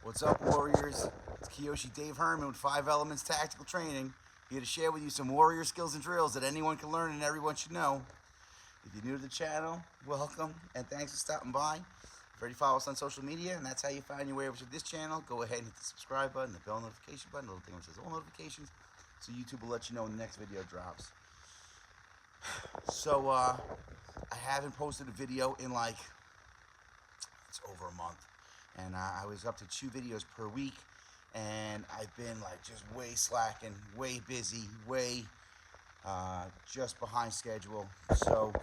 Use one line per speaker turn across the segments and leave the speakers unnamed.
What's up, Warriors? It's Kiyoshi Dave Herman with 5 Elements Tactical Training, here to share with you some warrior skills and drills that anyone can learn and everyone should know. If you're new to the channel, welcome, and thanks for stopping by. If you already follow us on social media, and that's how you find your way over to this channel, go ahead and hit the subscribe button, the bell notification button, the little thing that says all notifications, so YouTube will let you know when the next video drops. So, I haven't posted a video in it's over a month. And I was up to 2 videos per week, and I've been just way slacking, way busy, way just behind schedule. So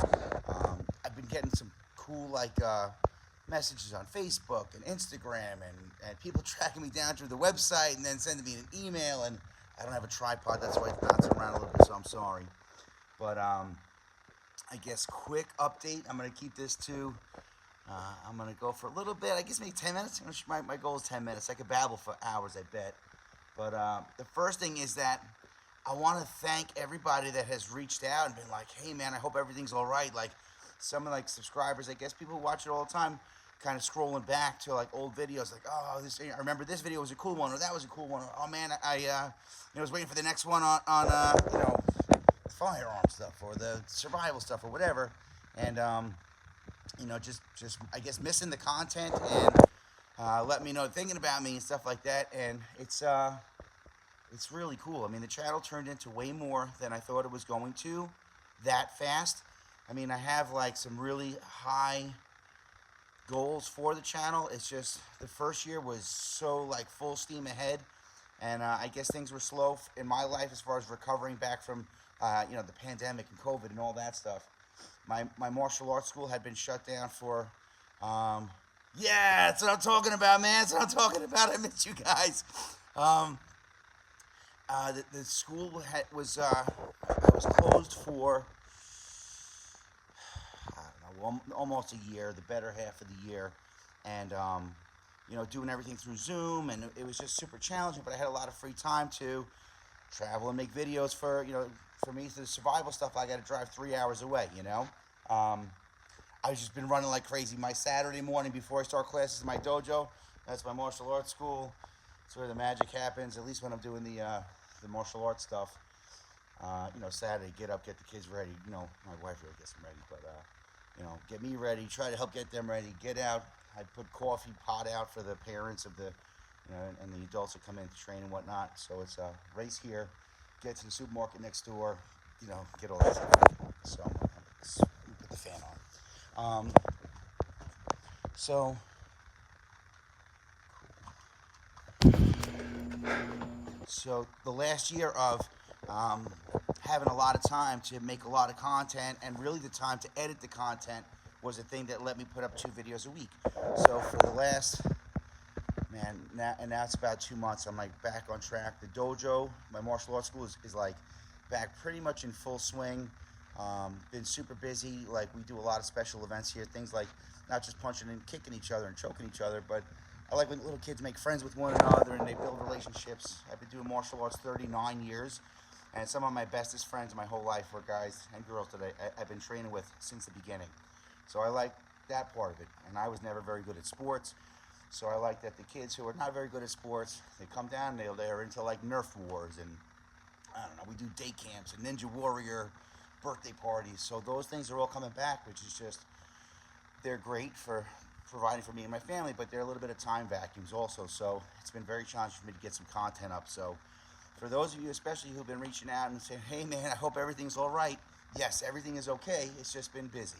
I've been getting some cool messages on Facebook and Instagram, and people tracking me down through the website and then sending me an email. And I don't have a tripod, that's why it's bouncing around a little bit, so I'm sorry. But I guess quick update. I'm gonna keep this to. I'm going to go for a little bit, I guess maybe 10 minutes. My goal is 10 minutes. I could babble for hours, I bet. But the first thing is that I want to thank everybody that has reached out and been like, hey, man, I hope everything's all right. Like, some of subscribers, I guess people who watch it all the time, kind of scrolling back to old videos like, oh, I remember this video was a cool one, or that was a cool one. Or, oh, man, I was waiting for the next one on firearm stuff or the survival stuff or whatever. And, just I guess missing the content and let me know, thinking about me and stuff like that. And it's really cool. I mean, the channel turned into way more than I thought it was going to that fast. I mean, I have some really high goals for the channel. It's just the first year was so full steam ahead, and I guess things were slow in my life as far as recovering back from the pandemic and COVID and all that stuff. My martial arts school had been shut down for, yeah, that's what I'm talking about, man. That's what I'm talking about. I miss you guys. The school was closed for, I don't know, almost a year, the better half of the year. And, doing everything through Zoom, and it was just super challenging, but I had a lot of free time to travel and make videos for me, the survival stuff. I got to drive 3 hours away, I've just been running like crazy. My Saturday morning before I start classes in my dojo, that's my martial arts school. It's where the magic happens, at least when I'm doing the martial arts stuff. Saturday, get up, get the kids ready. My wife really gets them ready, but, get me ready, try to help get them ready, get out. I put coffee pot out for the parents of the, and the adults that come in to train and whatnot. So it's a race here, get to the supermarket next door, get all that stuff. So let's put the fan on. So the last year of having a lot of time to make a lot of content, and really the time to edit the content, was the thing that let me put up 2 videos a week. So for the last, now it's about 2 months, I'm back on track. The dojo, my martial arts school is back pretty much in full swing. Been super busy. We do a lot of special events here, things like not just punching and kicking each other and choking each other, but I like when little kids make friends with one another and they build relationships. I've been doing martial arts 39 years, and some of my bestest friends in my whole life were guys and girls that I've been training with since the beginning. So I like that part of it, and I was never very good at sports, so I like that the kids who are not very good at sports, they come down, they're into Nerf wars, and I don't know, we do day camps and Ninja Warrior birthday parties. So those things are all coming back, which is just, they're great for providing for me and my family, but they're a little bit of time vacuums also. So it's been very challenging for me to get some content up. So for those of you especially who've been reaching out and saying, hey man, I hope everything's all right. Yes, everything is okay. It's just been busy.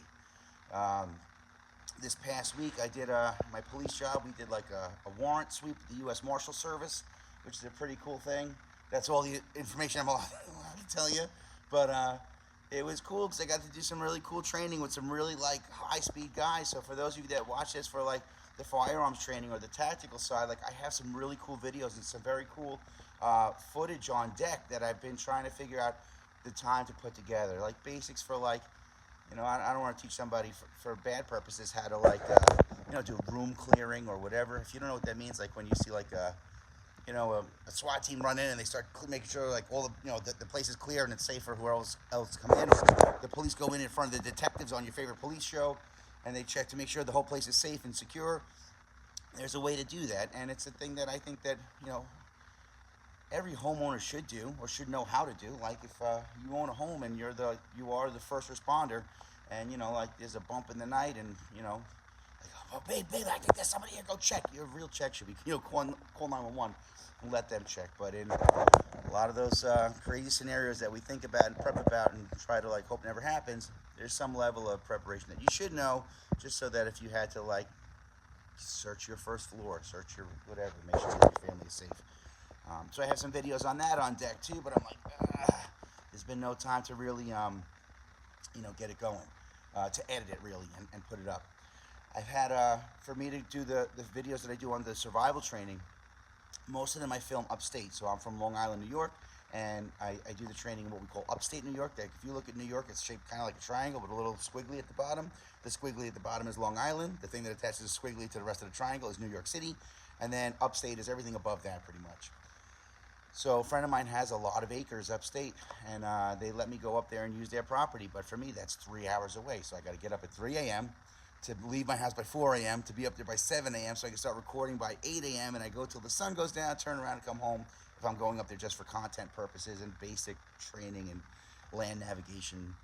This past week I did my police job. We did a warrant sweep with the U.S. Marshal Service, which is a pretty cool thing. That's all the information I'm allowed to tell you. But it was cool because I got to do some really cool training with some really high-speed guys. So for those of you that watch this for the firearms training or the tactical side, I have some really cool videos and some very cool footage on deck that I've been trying to figure out the time to put together. Basics for I don't want to teach somebody for bad purposes how to do room clearing or whatever. If you don't know what that means, when you see a SWAT team run in and they start making sure all the place is clear and it's safe for whoever else come in. The police go in front of the detectives on your favorite police show, and they check to make sure the whole place is safe and secure. there's a way to do that, and it's a thing that I think that, every homeowner should do or should know how to do. Like if you own a home and you are the first responder, and like there's a bump in the night, and like, oh babe, I think there's somebody here. Go check. Your real check should be call 911 and let them check. But in a lot of those crazy scenarios that we think about and prep about and try to like hope never happens, there's some level of preparation that you should know, just so that if you had to like search your first floor, search your whatever, make sure that your family is safe. So I have some videos on that on deck too, but I'm like, there's been no time to really, get it going, to edit it really and put it up. I've had, for me to do the videos that I do on the survival training, most of them I film upstate. So I'm from Long Island, New York, and I do the training in what we call upstate New York. Like if you look at New York, it's shaped kind of like a triangle with a little squiggly at the bottom. The squiggly at the bottom is Long Island. The thing that attaches the squiggly to the rest of the triangle is New York City. And then upstate is everything above that pretty much. So a friend of mine has a lot of acres upstate, and they let me go up there and use their property. But for me, that's 3 hours away. So I got to get up at 3 a.m. to leave my house by 4 a.m. to be up there by 7 a.m. so I can start recording by 8 a.m. and I go till the sun goes down, turn around and come home if I'm going up there just for content purposes and basic training and land navigation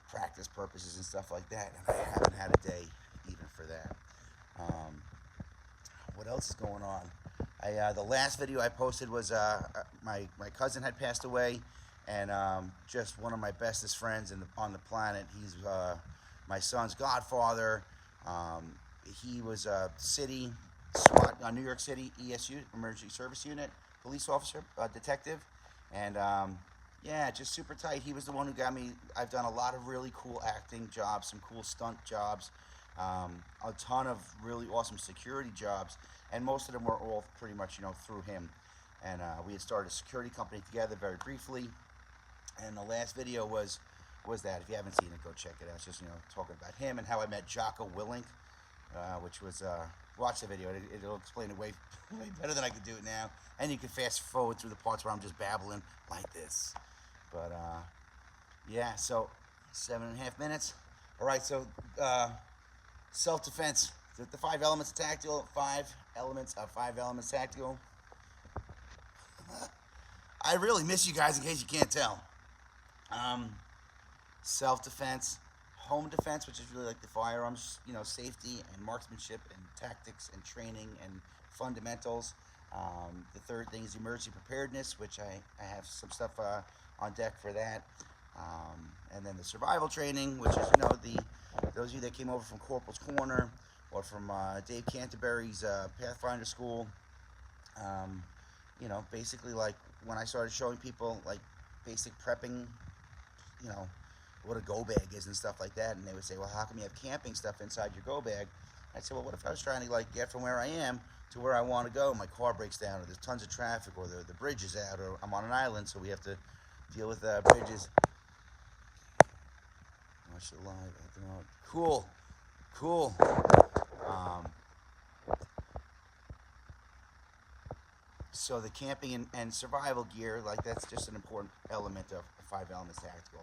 practice purposes and stuff like that. And I haven't had a day even for that. What else is going on? The last video I posted was my cousin had passed away, and just one of my bestest friends on the planet. He's my son's godfather. He was a city SWAT, New York City ESU, Emergency Service Unit, police officer, detective, and yeah, just super tight. He was the one who got me. I've done a lot of really cool acting jobs, some cool stunt jobs, a ton of really awesome security jobs, and most of them were all pretty much through him. And we had started a security company together very briefly. And the last video was that. If you haven't seen it, go check it out. It's just talking about him and how I met Jocko Willink, which was watch the video. It'll explain it way better than I could do it now. And you can fast forward through the parts where I'm just babbling like this. But yeah, so 7.5 minutes. All right, so self-defense. The 5 elements of tactical. 5 elements of 5 elements tactical. I really miss you guys in case you can't tell. Self-defense, home defense, which is really like the firearms, safety and marksmanship and tactics and training and fundamentals. The third thing is emergency preparedness, which I have some stuff on deck for that. And then the survival training, which is, those of you that came over from Corporal's Corner or from Dave Canterbury's Pathfinder School, basically like when I started showing people like basic prepping, what a go bag is and stuff like that, and they would say, well, how come you have camping stuff inside your go bag? I'd say, well, what if I was trying to like get from where I am to where I want to go? My car breaks down, or there's tons of traffic, or the bridge is out, or I'm on an island, so we have to deal with bridges. Watch it live. Cool. So the camping and survival gear, like that's just an important element of 5 elements tactical.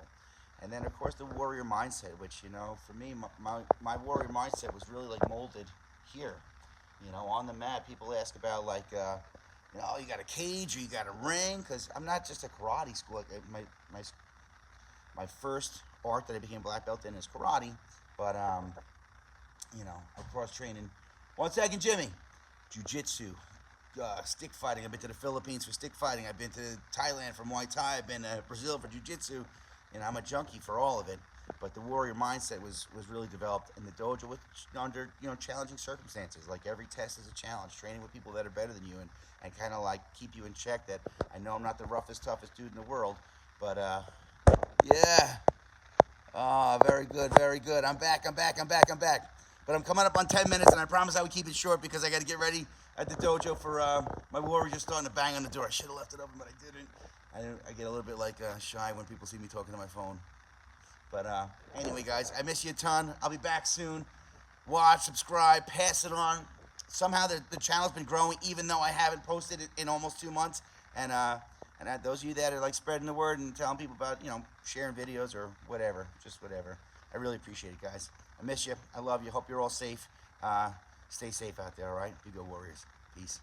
And then of course the warrior mindset, which for me, my warrior mindset was really like molded here. On the mat, people ask about like, you got a cage or you got a ring, because I'm not just a karate school. Like my first art that I became black belt in is karate, but of course training. 1 second, Jimmy. Jiu-jitsu. Stick fighting. I've been to the Philippines for stick fighting. I've been to Thailand for Muay Thai. I've been to Brazil for Jiu-Jitsu. I'm a junkie for all of it. But the warrior mindset was really developed in the dojo under challenging circumstances. Like every test is a challenge. Training with people that are better than you and kind of like keep you in check. That I know I'm not the roughest, toughest dude in the world, but yeah. Very good. I'm back. But I'm coming up on 10 minutes, and I promise I would keep it short because I got to get ready at the dojo for my warrior just starting to bang on the door. I should have left it open, but I didn't. I get a little bit like shy when people see me talking to my phone. But anyway, guys, I miss you a ton. I'll be back soon. Watch, subscribe, pass it on. Somehow the channel's been growing, even though I haven't posted it in almost 2 months. And those of you that are like spreading the word and telling people about, sharing videos or whatever, just whatever. I really appreciate it, guys. I miss you. I love you. Hope you're all safe. Stay safe out there, all right? You go Warriors. Peace.